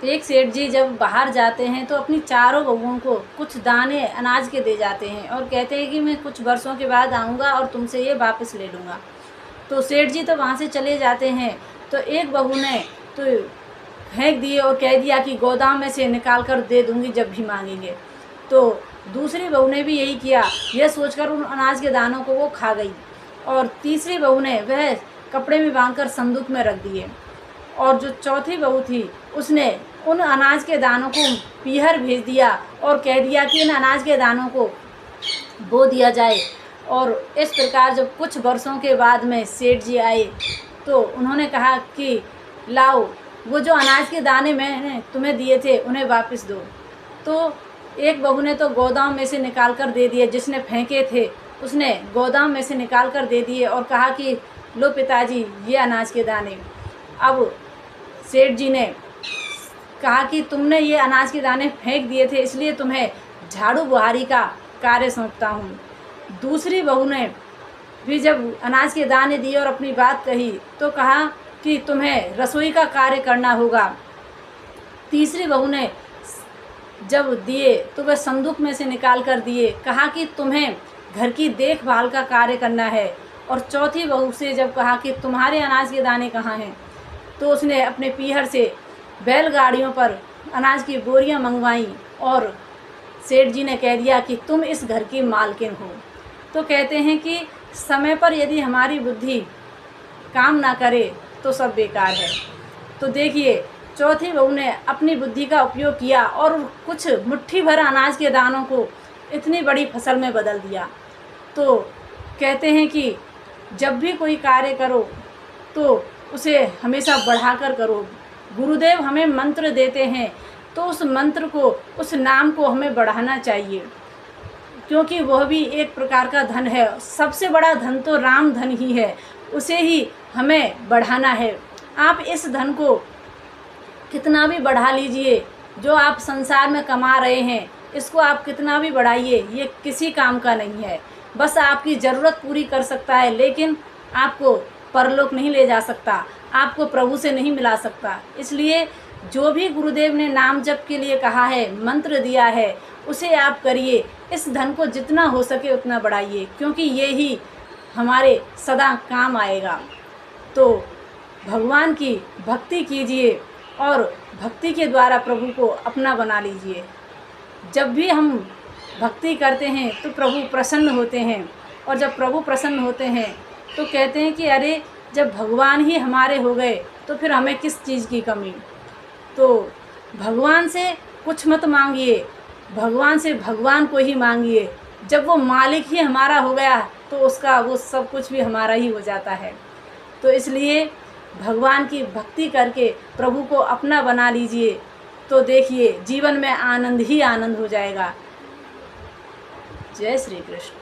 एक सेठ जी जब बाहर जाते हैं तो अपनी चारों बहुओं को कुछ दाने अनाज के दे जाते हैं और कहते हैं कि मैं कुछ वर्षों के बाद आऊँगा और तुमसे ये वापस ले लूँगा। तो सेठ जी तो वहाँ से चले जाते हैं। तो एक बहू ने तो फेंक दिए और कह दिया कि गोदाम में से निकाल कर दे दूँगी जब भी मांगेंगे। तो दूसरी बहू ने भी यही किया, यह सोचकर उन अनाज के दानों को वो खा गई। और तीसरी बहू ने वह कपड़े में बांधकर संदूक में रख दिए। और जो चौथी बहू थी उसने उन अनाज के दानों को पीहर भेज दिया और कह दिया कि इन अनाज के दानों को बो दिया जाए। और इस प्रकार जब कुछ वर्षों के बाद में सेठ जी आए तो उन्होंने कहा कि लाओ, वो जो अनाज के दाने मैंने तुम्हें दिए थे उन्हें वापस दो। तो एक बहू ने तो गोदाम में से निकाल कर दे दिए, जिसने फेंके थे उसने गोदाम में से निकाल कर दे दिए और कहा कि लो पिताजी, ये अनाज के दाने। अब सेठ जी ने कहा कि तुमने ये अनाज के दाने फेंक दिए थे, इसलिए तुम्हें झाड़ू बुहारी का कार्य सौंपता हूँ। दूसरी बहू ने भी जब अनाज के दाने दिए और अपनी बात कही तो कहा कि तुम्हें रसोई का कार्य करना होगा। तीसरी बहू ने जब दिए तो वह संदूक में से निकाल कर दिए, कहा कि तुम्हें घर की देखभाल का कार्य करना है। और चौथी बहू से जब कहा कि तुम्हारे अनाज के दाने कहाँ हैं, तो उसने अपने पीहर से बैलगाड़ियों पर अनाज की बोरियां मंगवाईं और सेठ जी ने कह दिया कि तुम इस घर की मालकिन हो। तो कहते हैं कि समय पर यदि हमारी बुद्धि काम ना करे तो सब बेकार है। तो देखिए, चौथी बहू ने अपनी बुद्धि का उपयोग किया और कुछ मुट्ठी भर अनाज के दानों को इतनी बड़ी फसल में बदल दिया। तो कहते हैं कि जब भी कोई कार्य करो तो उसे हमेशा बढ़ाकर करो। गुरुदेव हमें मंत्र देते हैं तो उस मंत्र को, उस नाम को हमें बढ़ाना चाहिए, क्योंकि वह भी एक प्रकार का धन है। सबसे बड़ा धन तो राम धन ही है, उसे ही हमें बढ़ाना है। आप इस धन को कितना भी बढ़ा लीजिए, जो आप संसार में कमा रहे हैं इसको आप कितना भी बढ़ाइए, ये किसी काम का नहीं है। बस आपकी ज़रूरत पूरी कर सकता है, लेकिन आपको परलोक नहीं ले जा सकता, आपको प्रभु से नहीं मिला सकता। इसलिए जो भी गुरुदेव ने नाम जप के लिए कहा है, मंत्र दिया है, उसे आप करिए। इस धन को जितना हो सके उतना बढ़ाइए, क्योंकि ये ही हमारे सदा काम आएगा। तो भगवान की भक्ति कीजिए और भक्ति के द्वारा प्रभु को अपना बना लीजिए। जब भी हम भक्ति करते हैं तो प्रभु प्रसन्न होते हैं, और जब प्रभु प्रसन्न होते हैं तो कहते हैं कि अरे, जब भगवान ही हमारे हो गए तो फिर हमें किस चीज़ की कमी। तो भगवान से कुछ मत मांगिए, भगवान से भगवान को ही मांगिए। जब वो मालिक ही हमारा हो गया तो उसका वो सब कुछ भी हमारा ही हो जाता है। तो इसलिए भगवान की भक्ति करके प्रभु को अपना बना लीजिए, तो देखिए जीवन में आनंद ही आनंद हो जाएगा। जय श्री कृष्ण।